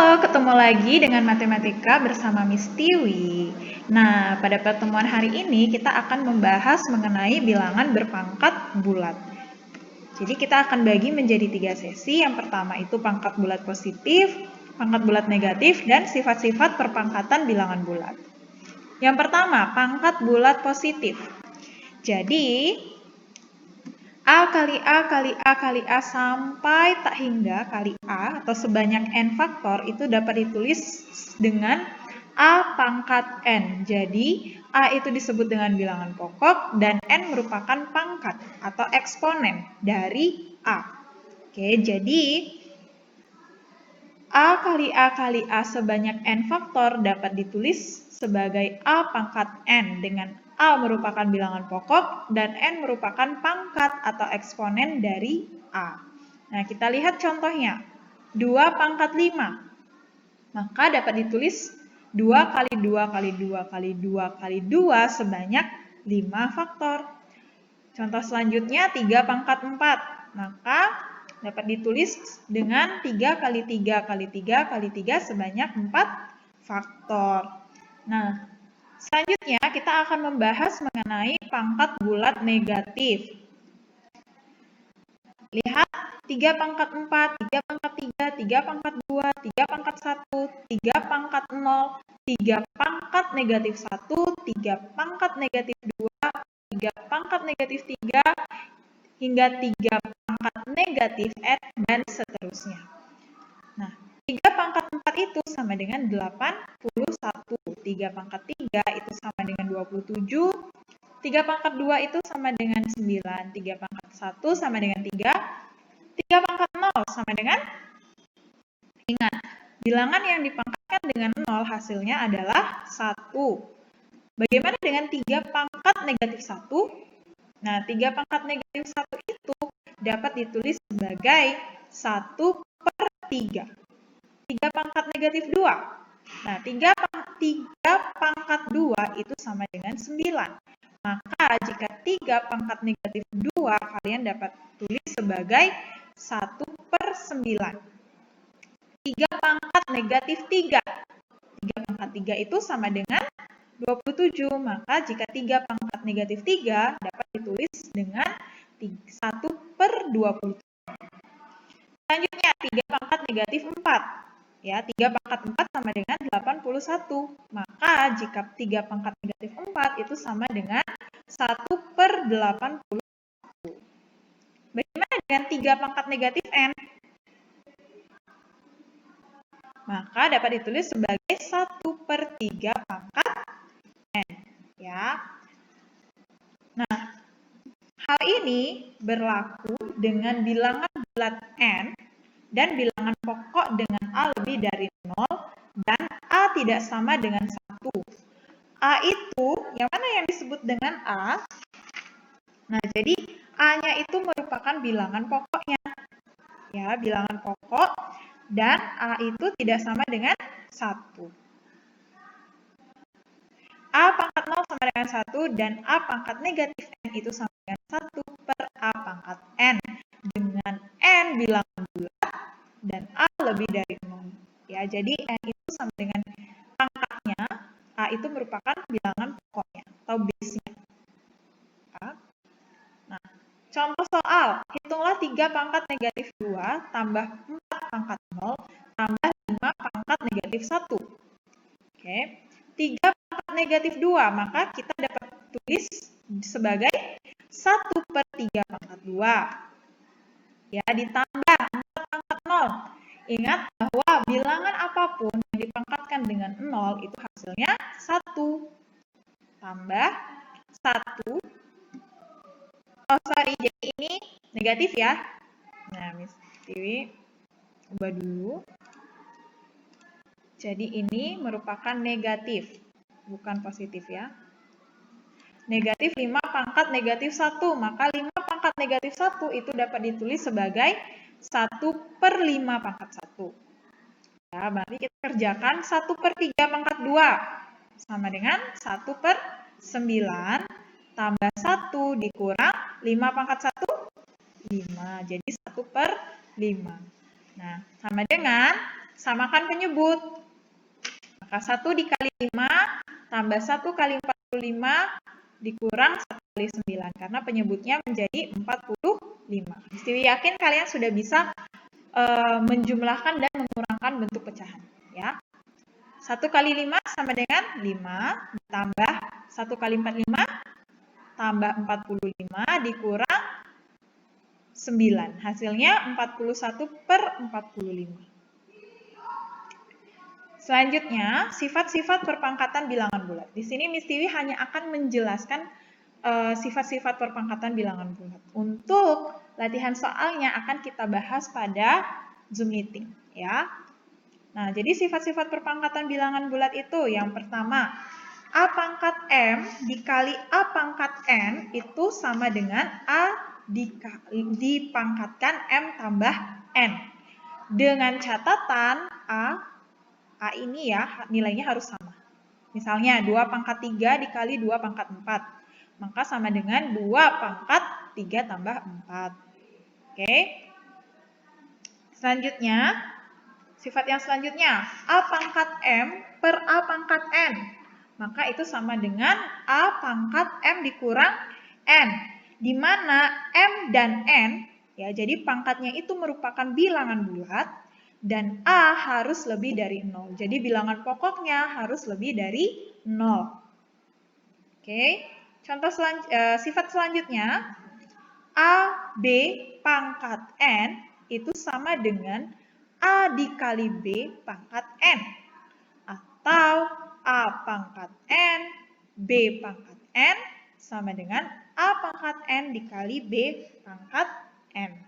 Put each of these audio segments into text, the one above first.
Halo, ketemu lagi dengan matematika bersama Miss Tiwi. Nah, pada pertemuan hari ini kita akan membahas mengenai bilangan berpangkat bulat. Jadi kita akan bagi menjadi 3 sesi. Yang pertama itu pangkat bulat positif, pangkat bulat negatif, dan sifat-sifat perpangkatan bilangan bulat. Yang pertama, pangkat bulat positif. Jadi, A kali A kali A kali A sampai tak hingga kali A atau sebanyak N faktor itu dapat ditulis dengan A pangkat N. Jadi, A itu disebut dengan bilangan pokok dan N merupakan pangkat atau eksponen dari A. Oke, jadi A kali A kali A sebanyak N faktor dapat ditulis sebagai A pangkat N dengan A merupakan bilangan pokok dan N merupakan pangkat atau eksponen dari A. Nah, kita lihat contohnya. 2 pangkat 5. Maka dapat ditulis 2 kali 2 kali 2 kali 2 kali 2 sebanyak 5 faktor. Contoh selanjutnya 3 pangkat 4. Maka dapat ditulis dengan 3 kali 3 kali 3 kali 3 sebanyak 4 faktor. Nah, selanjutnya kita akan membahas mengenai pangkat bulat negatif. Lihat 3 pangkat 4, 3 pangkat 3, 3 pangkat 2, 3 pangkat 1, 3 pangkat 0, 3 pangkat negatif 1, 3 pangkat negatif 2, 3 pangkat negatif 3, hingga 3 pangkat negatif N, dan seterusnya. Nah, 3 pangkat 4 itu sama dengan 81. 3 pangkat 3 itu sama dengan 27. 3 pangkat 2 itu sama dengan 9. 3 pangkat 1 sama dengan 3. 3 pangkat 0 sama dengan, ingat, bilangan yang dipangkatkan dengan 0 hasilnya adalah 1. Bagaimana dengan 3 pangkat negatif 1? Nah, 3 pangkat negatif 1 itu dapat ditulis sebagai 1 per 3. 3 pangkat negatif 2. Nah, 3 pangkat 2 itu sama dengan 9. Maka jika 3 pangkat negatif 2, kalian dapat tulis sebagai 1 per 9. 3 pangkat negatif 3. 3 pangkat 3 itu sama dengan 27. Maka jika 3 pangkat negatif 3 dapat ditulis dengan 1 per 27. Selanjutnya 3 pangkat negatif 4. Ya, 3 pangkat 4 sama dengan 81. Maka jika 3 pangkat negatif 4 itu sama dengan 1 per 81. Bagaimana dengan 3 pangkat negatif N? Maka dapat ditulis sebagai 1 per 3 pangkat N. Ya. Nah, hal ini berlaku dengan bilangan bulat N dan bilangan pokok dengan A lebih dari 0 dan A tidak sama dengan 1. A itu, yang mana yang disebut dengan A? Nah, jadi A-nya itu merupakan bilangan pokoknya. Ya, bilangan pokok dan A itu tidak sama dengan 1. A pangkat 0 sama dengan 1 dan A pangkat negatif N itu sama dengan 1 per A pangkat N. Dengan N bilangan bulat dan A lebih dari 0. Ya, jadi N itu sama dengan pangkatnya, A itu merupakan bilangan pokoknya atau base-nya. Nah, contoh soal, hitunglah 3 pangkat negatif 2 tambah 4 pangkat 0 tambah 5 pangkat negatif 1. Oke, 3 pangkat negatif 2, maka kita dapat tulis sebagai 1 per 3 pangkat 2. Ya, ditambah 4 pangkat 0. Ingat bahwa bilangan apapun yang dipangkatkan dengan 0 itu hasilnya 1. Tambah 1. Oh, sorry, jadi ini negatif ya. Nah, Miss Tiwi ubah dulu. Jadi ini merupakan negatif, bukan positif ya. Negatif 5 pangkat negatif 1, maka 5 pangkat negatif 1 itu dapat ditulis sebagai 1 per 5 pangkat 1. Ya, berarti kita kerjakan 1 per 3 pangkat 2, sama dengan 1 per 9, tambah 1 dikurang 5 pangkat 1, 5. Jadi 1 per 5. Nah, sama dengan samakan penyebut. Maka 1 dikali 5 tambah 1 kali 45 dikurang 1 kali 9. Karena penyebutnya menjadi 45. Mistiwi yakin kalian sudah bisa menjumlahkan dan mengurangkan bentuk pecahan. Ya. 1 kali 5 sama dengan 5 ditambah 1 kali 45 tambah 45 dikurang 9. Hasilnya 41/45. Selanjutnya, sifat-sifat perpangkatan bilangan bulat. Di sini Mistiwi hanya akan menjelaskan sifat-sifat perpangkatan bilangan bulat. Untuk latihan soalnya akan kita bahas pada Zoom meeting, ya. Nah, jadi sifat-sifat perpangkatan bilangan bulat itu yang pertama, A pangkat M dikali A pangkat N itu sama dengan A dipangkatkan M tambah N. Dengan catatan A ini ya nilainya harus sama. Misalnya 2 pangkat 3 dikali 2 pangkat 4. Maka sama dengan 2 pangkat 3 tambah 4. Oke. Selanjutnya, sifat yang selanjutnya, A pangkat M per A pangkat N. Maka itu sama dengan A pangkat M dikurang N. Di mana M dan N, ya, jadi pangkatnya itu merupakan bilangan bulat, dan A harus lebih dari 0. Jadi bilangan pokoknya harus lebih dari 0. Oke. Contoh sifat selanjutnya, A, B pangkat N itu sama dengan A dikali B pangkat N. Atau A pangkat N, B pangkat N sama dengan A pangkat N dikali B pangkat N.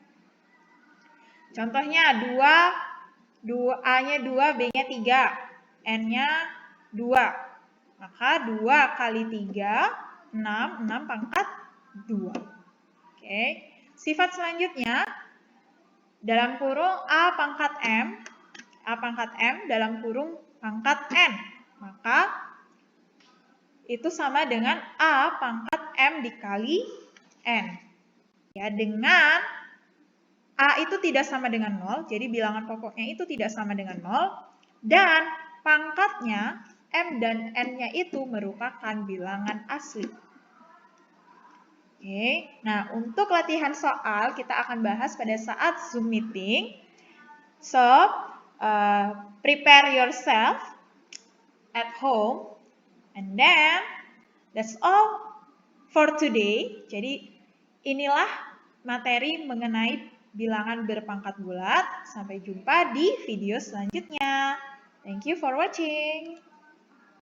Contohnya 2A-nya 2, B-nya 3, N-nya 2. Maka 2 kali 3, 6 pangkat 2. Oke. Sifat selanjutnya, dalam kurung A pangkat M dalam kurung pangkat N. Maka itu sama dengan A pangkat M dikali N. Ya, dengan A itu tidak sama dengan 0, jadi bilangan pokoknya itu tidak sama dengan 0, dan pangkatnya M dan N-nya itu merupakan bilangan asli. Oke, nah untuk latihan soal kita akan bahas pada saat Zoom meeting. So, prepare yourself at home, and then that's all for today. Jadi inilah materi mengenai bilangan berpangkat bulat. Sampai jumpa di video selanjutnya. Thank you for watching.